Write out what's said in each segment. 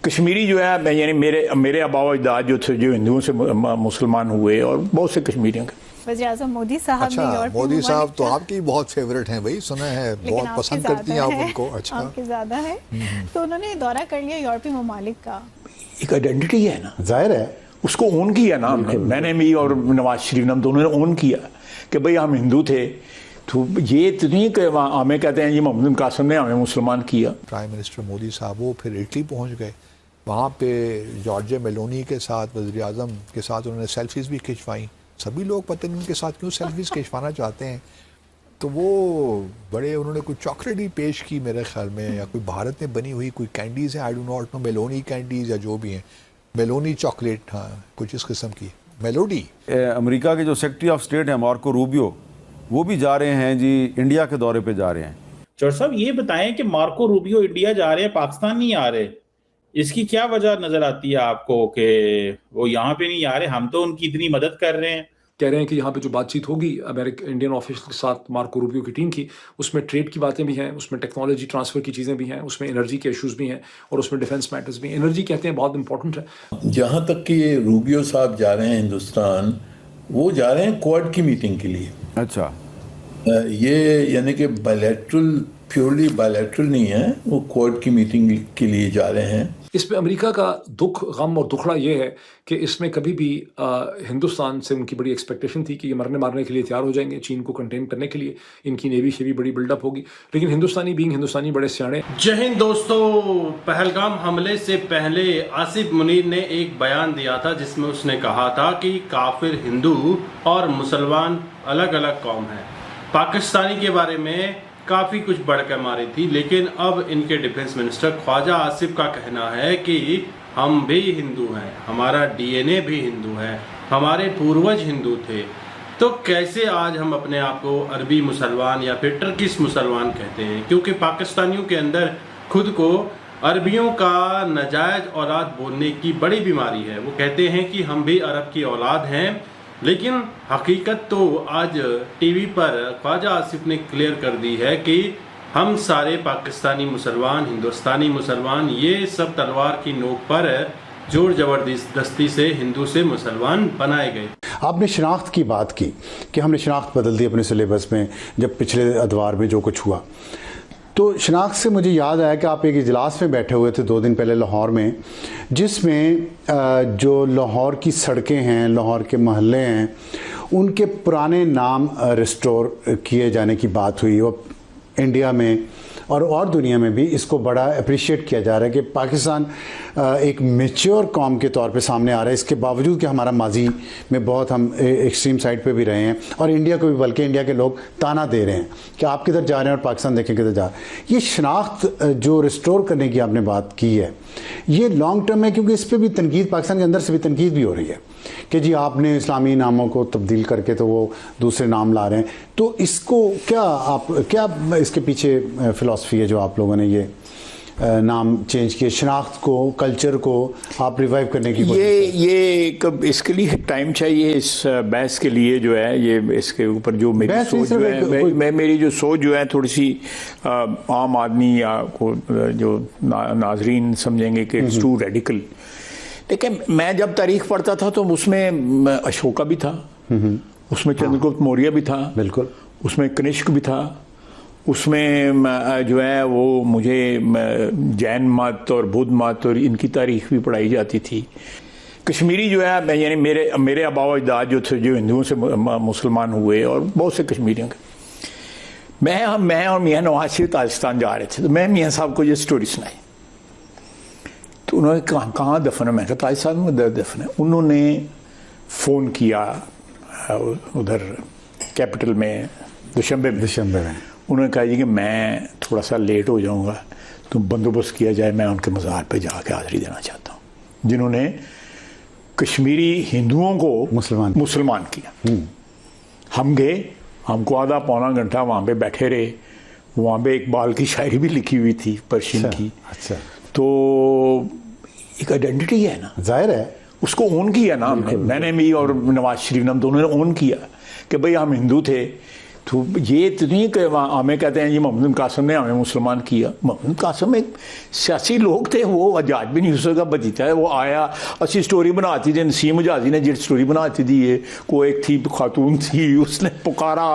कश्मीरी जो है यानी मेरे आबा अजदाद जो थे जो हिंदुओं से मुसलमान हुए और बहुत से कश्मीरियों के। वज़ीर-ए-आज़म मोदी साहब अच्छा, मोदी साहब तो आपकी बहुत फेवरेट हैं भाई, सुना है बहुत पसंद करती हैं आप उनको। अच्छा, आपके ज़्यादा है। तो उन्होंने दौरा कर लिया यूरोपीय ममालिक का। एक आइडेंटिटी है ना, जाहिर है उसको ओन किया ना हमने, मैंने भी और नवाज शरीफ ने, हम दोनों ने ओन किया कि भाई हम हिंदू थे। तो ये तो नहीं कि हमें कहते हैं ये मोहम्मद कासिम ने हमें मुसलमान किया। प्राइम मिनिस्टर मोदी साहब वो फिर इटली पहुंच गए, वहाँ पे जॉर्जिया मेलोनी के साथ, वज़ीर आज़म के साथ उन्होंने सेल्फीज़ भी खिंचवाई। सभी लोग पता नहीं उनके साथ क्यों सेल्फीज़ खिंचवाना चाहते हैं। तो वो बड़े उन्होंने कोई चॉकलेट ही पेश की मेरे ख्याल में, या कोई भारत में बनी हुई कोई कैंडीज़ है, I do not know, Meloni candies या जो भी हैं, मेलोनी चॉकलेट, हाँ कुछ इस किस्म की मेलोडी। अमेरिका के जो सेक्रेटरी ऑफ स्टेट हैं मार्को रूबियो, वो भी जा रहे हैं जी, इंडिया के दौरे पे जा रहे हैं। चौर साहब ये बताएं कि मार्को रूबियो इंडिया जा रहे हैं, पाकिस्तान नहीं आ रहे, इसकी क्या वजह नजर आती है आपको कि वो यहाँ पे नहीं आ रहे? हम तो उनकी इतनी मदद कर रहे हैं। कह रहे हैं कि यहाँ पे जो बातचीत होगी इंडियन ऑफिस के साथ मार्को रूबियो की टीम की, उसमें ट्रेड की बातें भी हैं, उसमें टेक्नोलॉजी ट्रांसफ़र की चीज़ें भी हैं, उसमें एनर्जी के इश्यूज़ भी हैं और उसमें डिफेंस मैटर्स भी हैं। एनर्जी कहते हैं बहुत इंपॉर्टेंट है। जहाँ तक कि ये रूबियो साहब जा रहे हैं हिंदुस्तान, वो जा रहे हैं क्वाड की मीटिंग के लिए। अच्छा, ये यानी कि बायलैटरल, प्योरली बायलैटरल नहीं है, वो क्वाड की मीटिंग के लिए जा रहे हैं। इसमें अमेरिका का दुख, गम और दुखड़ा ये है कि इसमें कभी भी हिंदुस्तान से उनकी बड़ी एक्सपेक्टेशन थी कि ये मरने मारने के लिए तैयार हो जाएंगे, चीन को कंटेन करने के लिए इनकी नेवी शेवी बड़ी बिल्डअप होगी, लेकिन हिंदुस्तानी बीइंग हिंदुस्तानी बड़े सियाणे। जय हिंद दोस्तों, पहलगाम हमले से पहले आसिफ मुनीर ने एक बयान दिया था जिसमें उसने कहा था कि काफिर हिंदू और मुसलमान अलग अलग कौम है। पाकिस्तानी के बारे में काफ़ी कुछ बढ़कर मारी थी, लेकिन अब इनके डिफेंस मिनिस्टर ख्वाजा आसिफ का कहना है कि हम भी हिंदू हैं, हमारा डीएनए भी हिंदू है, हमारे पूर्वज हिंदू थे। तो कैसे आज हम अपने आप को अरबी मुसलमान या फिर टर्किश मुसलमान कहते हैं? क्योंकि पाकिस्तानियों के अंदर खुद को अरबियों का नाजायज औलाद बोलने की बड़ी बीमारी है। वो कहते हैं कि हम भी अरब की औलाद हैं, लेकिन हकीकत तो आज टीवी पर ख्वाजा आसिफ ने क्लियर कर दी है कि हम सारे पाकिस्तानी मुसलमान, हिंदुस्तानी मुसलमान, ये सब तलवार की नोक पर जोर जबरदस्ती से हिंदू से मुसलमान बनाए गए। आपने शनाख्त की बात की कि हमने शनाख्त बदल दी अपने सिलेबस में, जब पिछले अदवार में जो कुछ हुआ। तो शनाख्त से मुझे याद आया कि आप एक इजलास में बैठे हुए थे 2 दिन पहले लाहौर में, जिसमें जो लाहौर की सड़कें हैं, लाहौर के महल्ले हैं, उनके पुराने नाम रिस्टोर किए जाने की बात हुई। और इंडिया में और दुनिया में भी इसको बड़ा अप्रिशिएट किया जा रहा है कि पाकिस्तान एक मैच्योर कौम के तौर पे सामने आ रहा है, इसके बावजूद कि हमारा माजी में बहुत हम एक्सट्रीम साइड पे भी रहे हैं, और इंडिया को भी, बल्कि इंडिया के लोग ताना दे रहे हैं कि आप किधर जा रहे हैं और पाकिस्तान देखें किधर जा रहे हैं। ये शनाख्त जो रिस्टोर करने की आपने बात की है, ये लॉन्ग टर्म है, क्योंकि इस पर भी तनकीद, पाकिस्तान के अंदर से भी तनकीद भी हो रही है कि जी आपने इस्लामी नामों को तब्दील करके तो वो दूसरे नाम ला रहे हैं। तो इसको क्या इसके पीछे फ़िलासफ़ी है जो आप लोगों ने ये नाम चेंज किए, शनाख्त को, कल्चर को आप रिवाइव करने की? ये इसके लिए टाइम चाहिए, इस बहस के लिए जो है, ये इसके ऊपर जो मेरी सोच जो है, मेरी जो सोच जो है थोड़ी सी आम आदमी या को जो नाजरीन समझेंगे कि इट्स टू रेडिकल। लेकिन मैं जब तारीख पढ़ता था तो उसमें अशोका भी था, उसमें चंद्रगुप्त मौर्य भी था, बिल्कुल, उसमें कनिष्क भी था, उसमें जो है वो मुझे जैन मत और बुद्ध मत और इनकी तारीख भी पढ़ाई जाती थी। कश्मीरी जो है यानी मेरे आबा अजदाद जो थे जो हिंदुओं से मुसलमान हुए और बहुत से कश्मीरियों के। मैं और मियाँ नवाज शरीफ ताजिस्तान जा रहे थे, तो मैं मियाँ साहब को ये स्टोरी सुनाई। तो उन्होंने कहाँ दफन है? मैं कहा ताजिस्तान में दफन है। उन्होंने फ़ोन किया उधर कैपिटल में, दुशंबे में। उन्होंने कहा जी कि मैं थोड़ा सा लेट हो जाऊंगा, तो बंदोबस्त किया जाए, मैं उनके मज़ार पे जाके हाज़िरी देना चाहता हूँ, जिन्होंने कश्मीरी हिंदुओं को मुसलमान किया। हम गए, हमको आधा पौना घंटा वहाँ पे बैठे रहे। वहाँ पे इकबाल की शायरी भी लिखी हुई थी, पर्शियन की। अच्छा, तो एक आइडेंटिटी है ना, जाहिर है, उसको ओन किया ना हमने, मैंने भी और नवाज शरीफ ने, हम दोनों ने ओन किया कि भाई हम हिंदू थे। तो ये तो नहीं कि हमें कहते हैं जी मोहम्मद कासिम ने हमें मुसलमान किया। मोहम्मद कासिम एक सियासी लोग थे, वो आजाद भी नहीं हो सका बजीता है। वो आया, अच्छी स्टोरी बनाती थी, नसीम जहाजी ने जो स्टोरी बनाती थी, ये को एक थी खातून थी, उसने पुकारा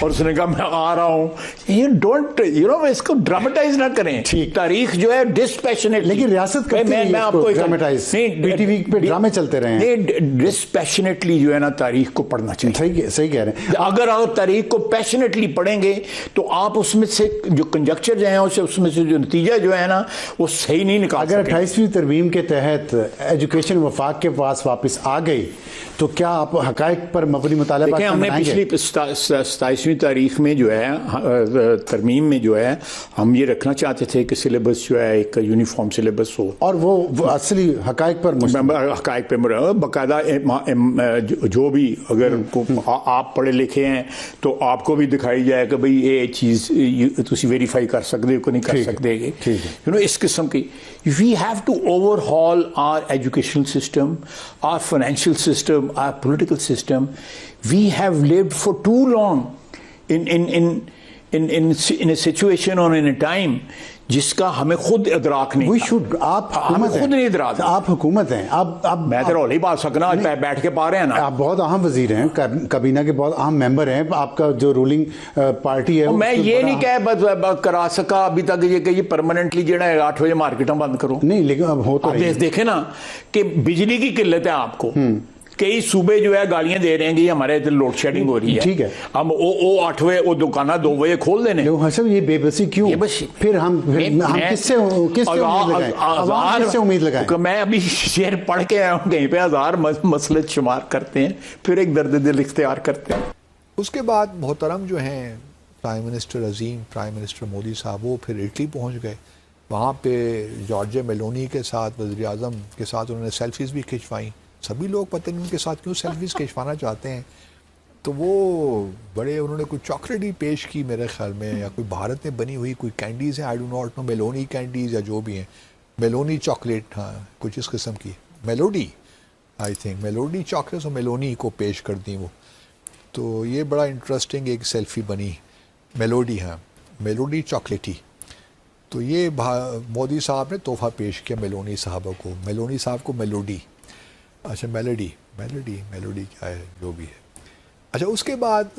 और उसने कहा मैं आ रहा हूँ। ये डोंट इसको ड्रामेटाइज ना करें। ठीक, तारीख जो है डिस्पैशनेट, लेकिन रियासत मैं आपको ड्रामेटाइज बीटीवी पे ड्रामे चलते रहे हैं। डिस्पैशनेटली जो है ना तारीख को पढ़ना चाहिए। सही कह रहे हैं। अगर आप तारीख को पैशनेटली पढ़ेंगे तो आप उसमें से जो कंजक्चर जो है उसमें से जो नतीजा जो है ना वो सही नहीं निकाल अगर 28वीं तरमीम के तहत एजुकेशन वफाक के पास वापस आ गई तो क्या आप हकायक पर मबनी मुतालबा देखें, हमने पिछली 27वीं तारीख में जो है तरमीम में जो है हम ये रखना चाहते थे कि सिलेबस जो है एक यूनिफॉर्म सिलेबस हो, और वो असली हकायक पर हकायक पे बाकायदा जो भी अगर आप पढ़े लिखे हैं तो आपको भी दिखाई जाए कि भाई ये चीज़ तुसी वेरीफाई कर सकते हो कि नहीं कर सकते। इस किस्म की we have to overhaul our educational system, our financial system, our political system. We have lived for too long in a situation or in a time जिसका हमें खुद इदराक नहीं। We should, आप हमें खुद नहीं इदराक। आप हुकूमत हैं, आप मैं तो रौली बात सकना आज बैठ के पा रहे हैं ना। आप बहुत अहम वजीर हैं, काबीना के बहुत अहम मेंबर हैं, आपका जो रूलिंग पार्टी है। मैं ये नहीं कह करा सका अभी तक ये कि ये परमानेंटली जो है 8 बजे मार्केट बंद करो, नहीं, लेकिन अब हो तो देखे ना कि बिजली की किल्लत है आपको। कई सूबे जो है गालियां दे रहे हैं कि हमारे इधर लोड शेडिंग हो रही है। ठीक है, हम वो 8 बजे वो दुकाना 2 बजे खोल देने। हसन ये बेबसी क्यों? फिर हम किससे उम्मीद लगाएं? मैं अभी शेर पढ़ के आया हूँ, कहीं पे 1000 मसले शुमार करते हैं, फिर एक दर्द दिल इख्तियार करते हैं। उसके बाद मोहतरम जो हैं प्राइम मिनिस्टर अजीम, प्राइम मिनिस्टर मोदी साहब, वो फिर इटली पहुँच गए। वहाँ पे जॉर्जिया मेलोनी के साथ, वज़ीर आज़म के साथ उन्होंने सेल्फीज़ भी खिंचवाई। सभी लोग पता नहीं उनके साथ क्यों सेल्फीज़ खिंचवाना चाहते हैं। तो वो बड़े उन्होंने कोई चॉकलेट ही पेश की मेरे ख्याल में, या कोई भारत में बनी हुई कोई कैंडीज़ हैं, I do not know, Meloni candies या जो भी हैं, मेलोनी चॉकलेट, हाँ कुछ इस किस्म की, melody I think, melody chocolate और मेलोनी को पेश कर दी वो। तो ये बड़ा इंटरेस्टिंग एक सेल्फी बनी, मेलोडी, हाँ मेलोडी चॉकलेटी। तो ये मोदी साहब ने तोहफ़ा पेश किया मेलोनी साहबा को, मेलोनी साहब को मेलोडी, अच्छा मेलोडी क्या है जो भी है। अच्छा उसके बाद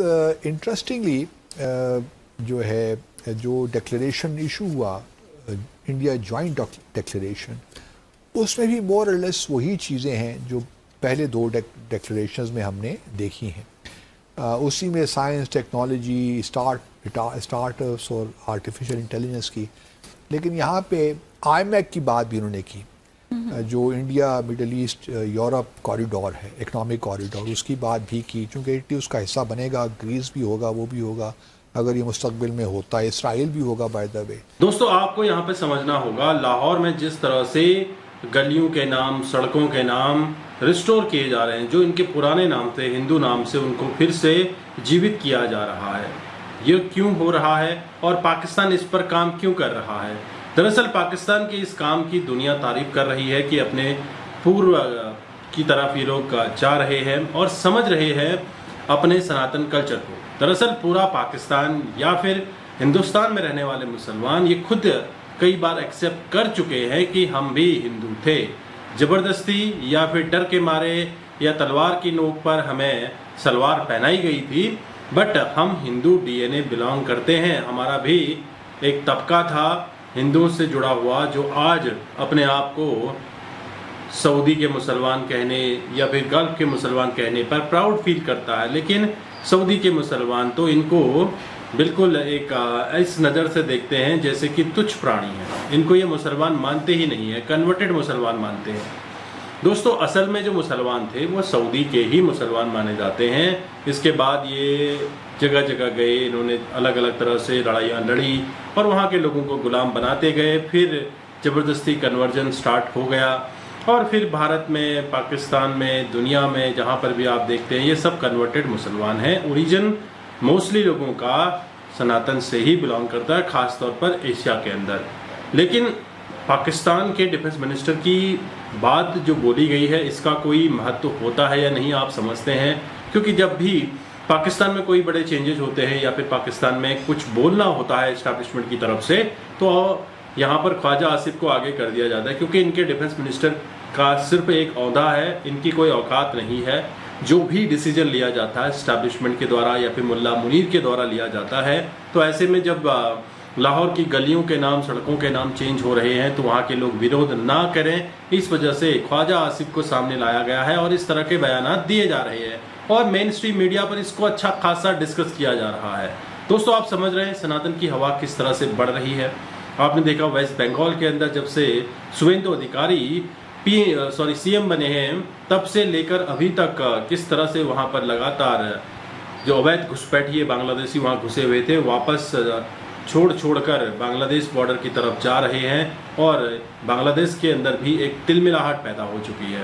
इंटरेस्टिंगली जो है जो डिक्लेरेशन इशू हुआ, इंडिया जॉइंट डिक्लेरेशन, उसमें भी मोर और लेस वही चीज़ें हैं जो पहले 2 डिक्लेरेशंस में हमने देखी हैं। उसी में साइंस, टेक्नोलॉजी, स्टार्टअप्स और आर्टिफिशियल इंटेलिजेंस की, लेकिन यहाँ पे IMEC की बात भी उन्होंने की, जो India middle east Europe corridor है, इकोनॉमिक कॉरिडोर, उसकी बात भी की, चूँकि इटली उसका हिस्सा बनेगा, ग्रीस भी होगा, वो भी होगा, अगर ये मुस्तकबिल में होता है, इसराइल भी होगा बाय द वे। दोस्तों आपको यहाँ पे समझना होगा, लाहौर में जिस तरह से गलियों के नाम, सड़कों के नाम रिस्टोर किए जा रहे हैं, जो इनके पुराने नाम थे, हिंदू नाम से, उनको फिर से जीवित किया जा रहा है। ये क्यों हो रहा है और पाकिस्तान इस पर काम क्यों कर रहा है? दरअसल पाकिस्तान के इस काम की दुनिया तारीफ कर रही है कि अपने पूर्व की तरफ ये लोग जा रहे हैं और समझ रहे हैं अपने सनातन कल्चर को। दरअसल पूरा पाकिस्तान या फिर हिंदुस्तान में रहने वाले मुसलमान ये खुद कई बार एक्सेप्ट कर चुके हैं कि हम भी हिंदू थे। ज़बरदस्ती या फिर डर के मारे या तलवार की नोक पर हमें सलवार पहनाई गई थी, बट हम हिंदू DNA बिलोंग करते हैं। हमारा भी एक तबका था हिंदुओं से जुड़ा हुआ जो आज अपने आप को सऊदी के मुसलमान कहने या फिर गल्फ के मुसलमान कहने पर प्राउड फील करता है, लेकिन सऊदी के मुसलमान तो इनको बिल्कुल एक इस नज़र से देखते हैं जैसे कि तुच्छ प्राणी हैं। इनको ये मुसलमान मानते ही नहीं है, कन्वर्टेड मुसलमान मानते हैं। दोस्तों असल में जो मुसलमान थे वो सऊदी के ही मुसलमान माने जाते हैं। इसके बाद ये जगह जगह गए, इन्होंने अलग अलग तरह से लड़ाइयाँ लड़ी और वहाँ के लोगों को गुलाम बनाते गए। फिर ज़बरदस्ती कन्वर्जन स्टार्ट हो गया और फिर भारत में, पाकिस्तान में, दुनिया में जहाँ पर भी आप देखते हैं ये सब कन्वर्टेड मुसलमान हैं। ओरिजिन मोस्टली लोगों का सनातन से ही बिलोंग करता है, ख़ास तौर पर एशिया के अंदर। लेकिन पाकिस्तान के डिफेंस मिनिस्टर की बात जो बोली गई है इसका कोई महत्व होता है या नहीं आप समझते हैं? क्योंकि जब भी पाकिस्तान में कोई बड़े चेंजेस होते हैं या फिर पाकिस्तान में कुछ बोलना होता है एस्टैब्लिशमेंट की तरफ से, तो यहाँ पर ख्वाजा आसिफ को आगे कर दिया जाता है, क्योंकि इनके डिफेंस मिनिस्टर का सिर्फ एक ओहदा है, इनकी कोई औकात नहीं है। जो भी डिसीजन लिया जाता है एस्टैब्लिशमेंट के द्वारा या फिर मुल्ला मुनीर के द्वारा लिया जाता है, तो ऐसे में जब लाहौर की गलियों के नाम, सड़कों के नाम चेंज हो रहे हैं तो वहाँ के लोग विरोध ना करें, इस वजह से ख्वाजा आसिफ को सामने लाया गया है और इस तरह के बयानात दिए जा रहे हैं और मेन स्ट्रीम मीडिया पर इसको अच्छा खासा डिस्कस किया जा रहा है। दोस्तों, आप समझ रहे हैं सनातन की हवा किस तरह से बढ़ रही है। आपने देखा वेस्ट बंगाल के अंदर जब से शुवेंदु अधिकारी सीएम बने हैं तब से लेकर अभी तक किस तरह से वहाँ पर लगातार जो अवैध घुसपैठिए बांग्लादेशी वहाँ घुसे हुए थे वापस छोड़कर बांग्लादेश बॉर्डर की तरफ जा रहे हैं और बांग्लादेश के अंदर भी एक तिलमिलाहट पैदा हो चुकी है।